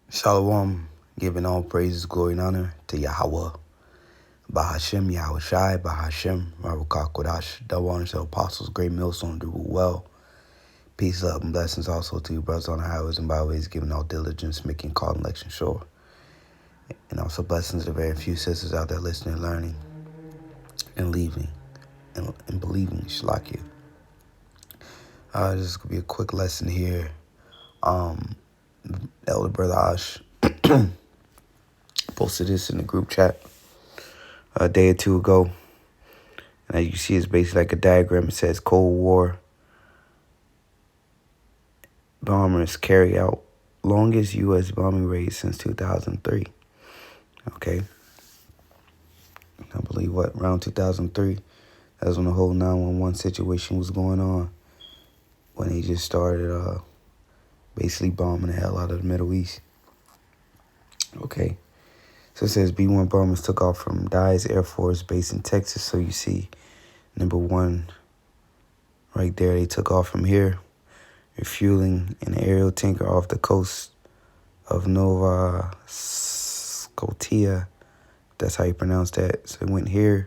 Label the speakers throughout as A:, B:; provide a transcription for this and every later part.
A: Shalom, giving all praises, glory, and honor to Yahweh, Bahashem, Yahweh Shai, Bahashem, Maruka Kodash, double honors to the apostles, great millstone, do well. Peace, love, and blessings also to you, brothers on the highways and byways, giving all diligence, making call and election sure. And also blessings to very few sisters out there listening, learning, and leaving, and believing, Shalak you. This is going to be a quick lesson here. Elder Brother Ash posted this in the group chat a day or two ago. And as you see, it's basically like a diagram. It says Cold War bombers carry out longest U.S. bombing raid since 2003. Okay. I believe around 2003, that was when the whole 911 situation was going on, when they just started basically bombing the hell out of the Middle East. Okay. So it says B-1 bombers took off from Dyes Air Force Base in Texas. So you see number one right there. They took off from here, refueling an aerial tanker off the coast of Nova Scotia. That's how you pronounce that. So it went here.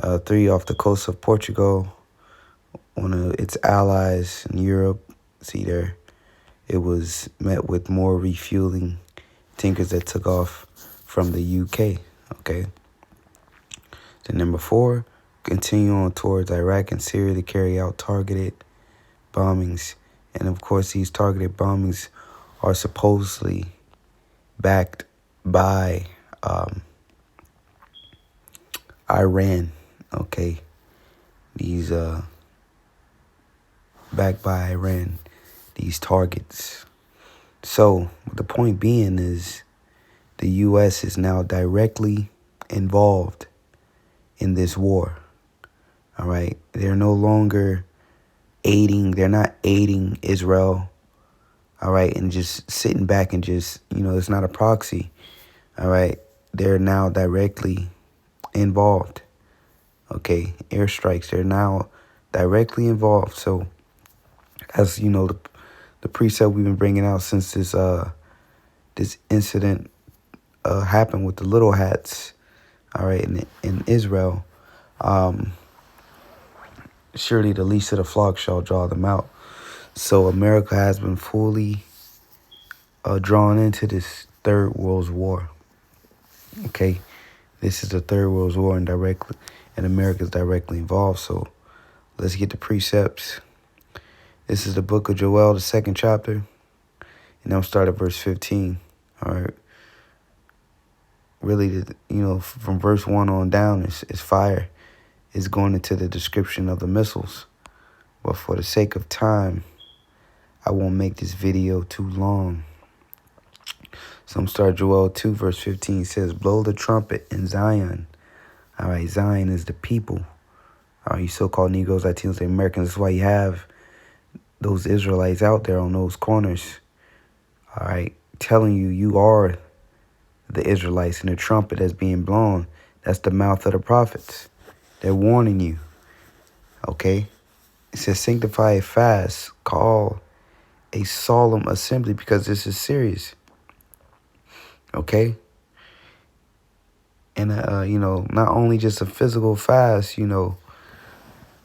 A: 3 off the coast of Portugal. One of its allies in Europe. See there. It was met with more refueling tankers that took off from the UK. Okay. Then number 4, continue on towards Iraq and Syria to carry out targeted bombings. And of course, these targeted bombings are supposedly backed by Iran. Okay. These backed by Iran, these targets. So the point being is the U.S. is now directly involved in this war. All right. They're no longer they're not aiding Israel. All right. And just sitting back and just, it's not a proxy. All right. They're now directly involved. Okay. Airstrikes. They're now directly involved. So as you know, the precept we've been bringing out since this incident happened with the little hats, all right, in Israel, surely the least of the flock shall draw them out. So America has been fully drawn into this Third World War. Okay, this is the Third World War, and America is directly involved. So let's get the precepts. This is the book of Joel, the 2nd chapter, and I'll start at verse 15. All right. Really, from verse 1 on down, is fire. It's going into the description of the missiles. But for the sake of time, I won't make this video too long. So I'm starting Joel 2, verse 15. It says, blow the trumpet in Zion. All right, Zion is the people. All right, you so-called Negroes, Latinos, and Americans. That's why you have those Israelites out there on those corners. All right, telling you are the Israelites, and the trumpet that's being blown, that's the mouth of the prophets. They're warning you. Okay? It says, sanctify a fast, call a solemn assembly, because this is serious. Okay? And, not only just a physical fast,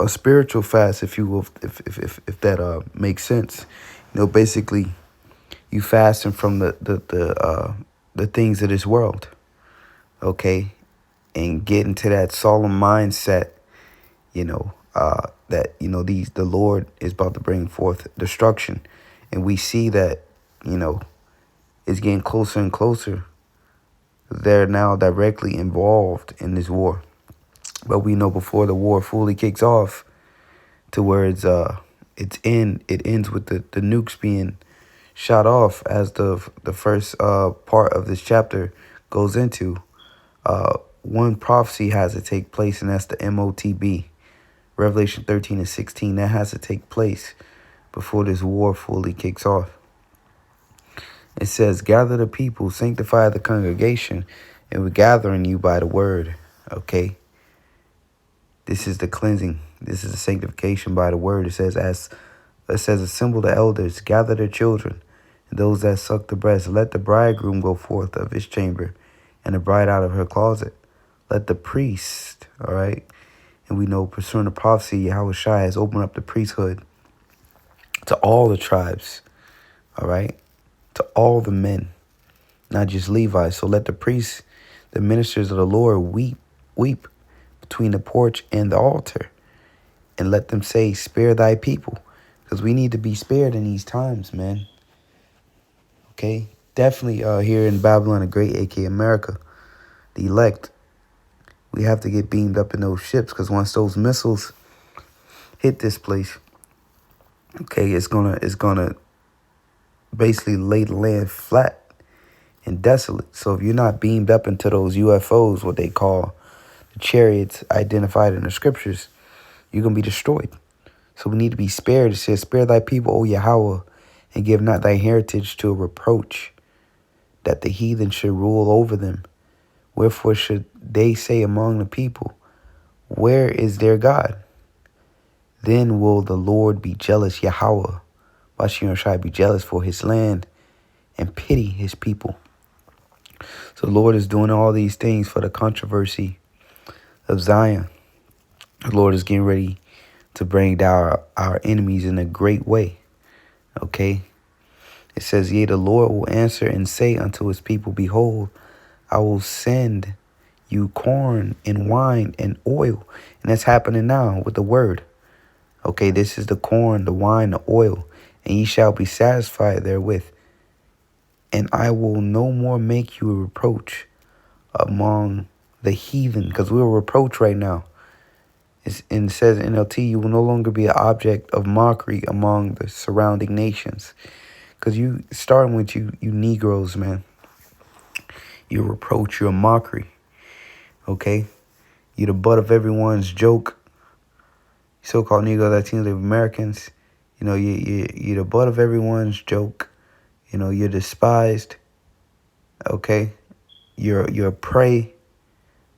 A: a spiritual fast, if you will, if that makes sense. Basically, you fasting from the things of this world. Okay? And get into that solemn mindset, that, the Lord is about to bring forth destruction. And we see that, it's getting closer and closer. They're now directly involved in this war. But we know before the war fully kicks off, to where it ends with the nukes being shot off, as the first part of this chapter goes into. One prophecy has to take place, and that's the MOTB, Revelation 13 and 16. That has to take place before this war fully kicks off. It says, gather the people, sanctify the congregation, and we're gathering you by the word. Okay. This is the cleansing. This is the sanctification by the word. It says, assemble the elders, gather their children, and those that suck the breast. Let the bridegroom go forth of his chamber, and the bride out of her closet. Let the priest, all right? And we know pursuing the prophecy, Yahweh Shai has opened up the priesthood to all the tribes, all right? To all the men, not just Levi. So let the priests, the ministers of the Lord, weep between the porch and the altar. And let them say, spare thy people. Because we need to be spared in these times, man. Okay? Definitely here in Babylon the Great, a.k.a. America, the elect, we have to get beamed up in those ships. Because once those missiles hit this place, okay, it's gonna basically lay the land flat and desolate. So if you're not beamed up into those UFOs, what they call the chariots identified in the scriptures, you're going to be destroyed. So we need to be spared. It says, spare thy people, O Yahweh, and give not thy heritage to a reproach, that the heathen should rule over them. Wherefore should they say among the people, where is their God? Then will the Lord be jealous, Yahweh, Bashiach Shai be jealous for his land and pity his people. So the Lord is doing all these things for the controversy of Zion. The Lord is getting ready to bring down our enemies in a great way. Okay? It says, yea, the Lord will answer and say unto his people, behold, I will send you corn and wine and oil. And that's happening now with the word. Okay, this is the corn, the wine, the oil. And ye shall be satisfied therewith. And I will no more make you a reproach among the heathen. Because we're a reproach right now. And it says in NLT, you will no longer be an object of mockery among the surrounding nations. Because you, starting with you Negroes, man, you're a reproach, you're a mockery. Okay? You're the butt of everyone's joke. So-called Negro Latinos, Americans, you know, you're the butt of everyone's joke. You know, you're despised. Okay? You're a prey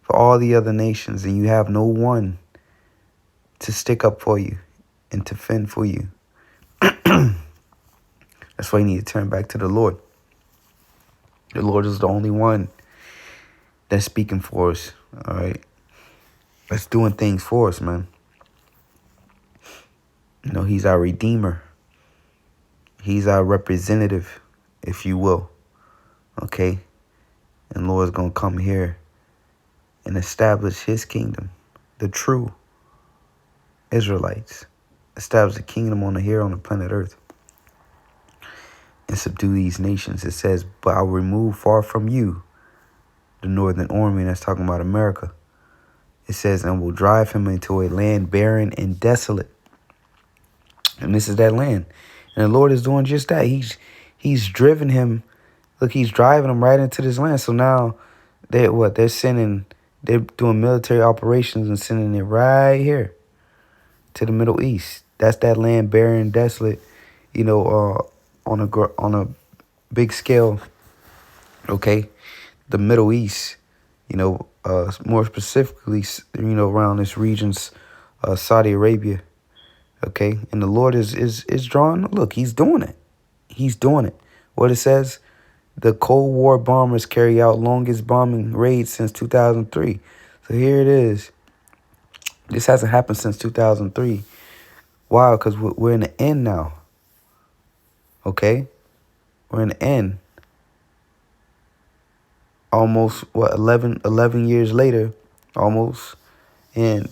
A: for all the other nations, and you have no one to stick up for you and to fend for you. That's why you need to turn back to the Lord. The Lord is the only one that's speaking for us, all right? That's doing things for us, man. You know, he's our redeemer. He's our representative, if you will, okay? And the Lord's going to come here and establish his kingdom, the true Israelites. Establish a kingdom here on the planet Earth and subdue these nations. It says, but I'll remove far from you the northern army, and that's talking about America. It says, and will drive him into a land barren and desolate. And this is that land. And the Lord is doing just that. He's driven him. Look, he's driving him right into this land. So now they're doing military operations and sending it right here to the Middle East. That's that land barren, desolate, you know, on a big scale. Okay, the Middle East, you know, more specifically, you know, around this region's Saudi Arabia. Okay, and the Lord is drawing. Look, he's doing it. He's doing it. What it says, the Cold War bombers carry out longest bombing raids since 2003. So here it is. This hasn't happened since 2003. Wow, because we're in the end now. Okay, we're in the end. Almost, 11 years later, almost. And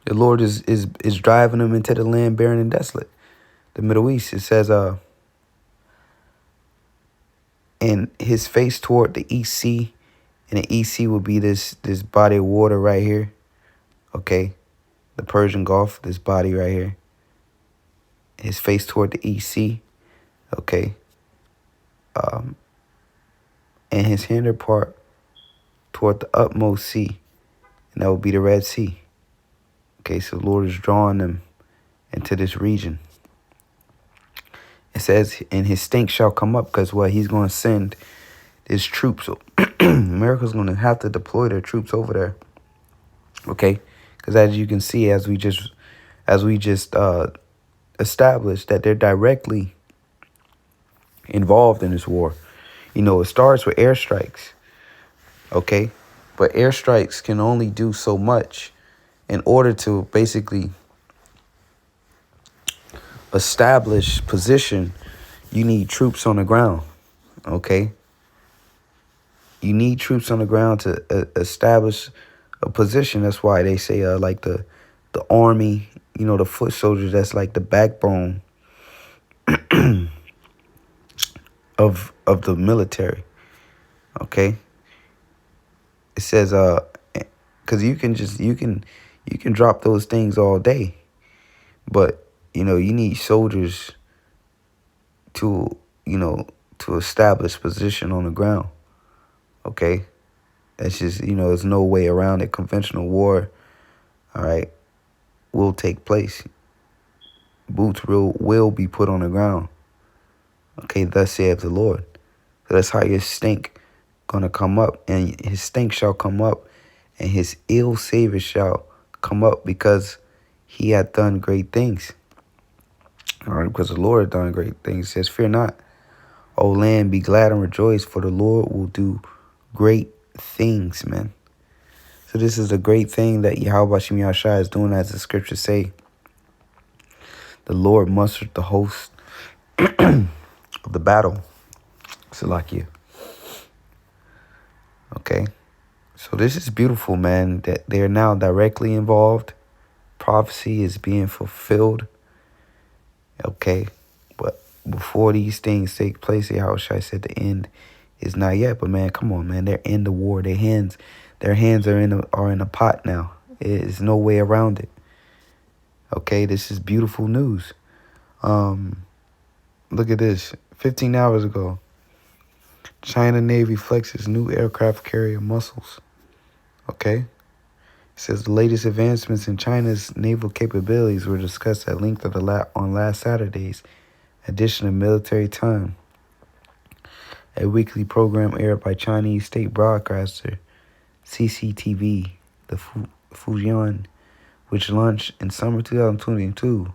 A: the Lord is driving them into the land barren and desolate. The Middle East, it says, and his face toward the East Sea, and the East Sea will be this body of water right here. Okay, the Persian Gulf, this body right here. His face toward the East Sea. Okay. And his hinder part toward the utmost sea, and that will be the Red Sea. Okay, so the Lord is drawing them into this region. It says, and his stink shall come up, because he's going to send his troops. So America's going to have to deploy their troops over there. Okay, because as you can see, as we just established, that they're directly involved in this war. It starts with airstrikes, okay? But airstrikes can only do so much. In order to basically establish position, you need troops on the ground, okay? You need troops on the ground to establish a position. That's why they say like the army, the foot soldiers, that's like the backbone of the military, okay? It says because you can drop those things all day, but you need soldiers to to establish position on the ground, okay? That's just there's no way around it. Conventional war, all right, will take place. Boots will be put on the ground, okay? Thus saith the Lord. So that's how your stink gonna come up, and his stink shall come up, and his ill savor shall come up, because he hath done great things. All right, because the Lord hath done great things. It says, fear not, O land, be glad and rejoice, for the Lord will do great things, man. So this is a great thing that Yahweh Shem Yahshai is doing, as the scriptures say. The Lord mustered the host of the battle. Salakia. Okay. So this is beautiful, man, that they're now directly involved. Prophecy is being fulfilled. Okay. But before these things take place, Yahushua said the end is not yet. But man, come on, man. They're in the war. Their hands are in a pot now. There's no way around it. Okay, this is beautiful news. Look at this. 15 hours ago, China Navy flexes new aircraft carrier muscles. Okay. It says the latest advancements in China's naval capabilities were discussed at length on last Saturday's edition of Military Time, a weekly program aired by Chinese state broadcaster CCTV. The Fujian, which launched in summer 2022,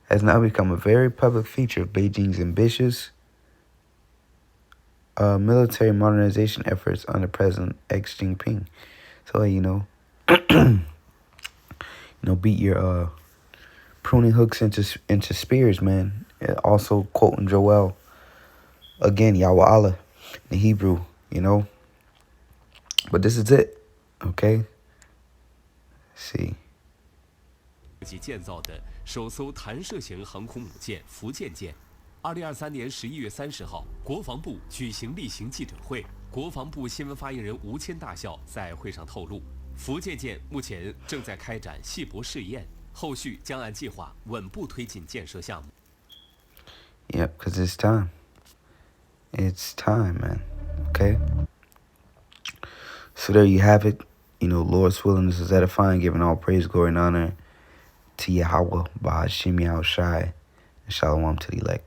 A: has now become a very public feature of Beijing's ambitious military modernization efforts under President Xi Jinping. So, beat your pruning hooks into spears, man. Also quoting Joel, again, Yahweh Allah, in Hebrew, But this is it, okay? Let's see.
B: 及建造的首艘弹射型航空母舰福建舰，2023年11月30号，国防部举行例行记者会。国防部新闻发言人吴谦大校在会上透露，福建舰目前正在开展细泊试验，后续将按计划稳步推进建设项目。
A: Yep, because it's time. It's time, man. Okay? So there you have it. Lord's willing, this is edifying, giving all praise, glory, and honor to Yahweh, Bahashim Yahushai, and Shalom to the elect.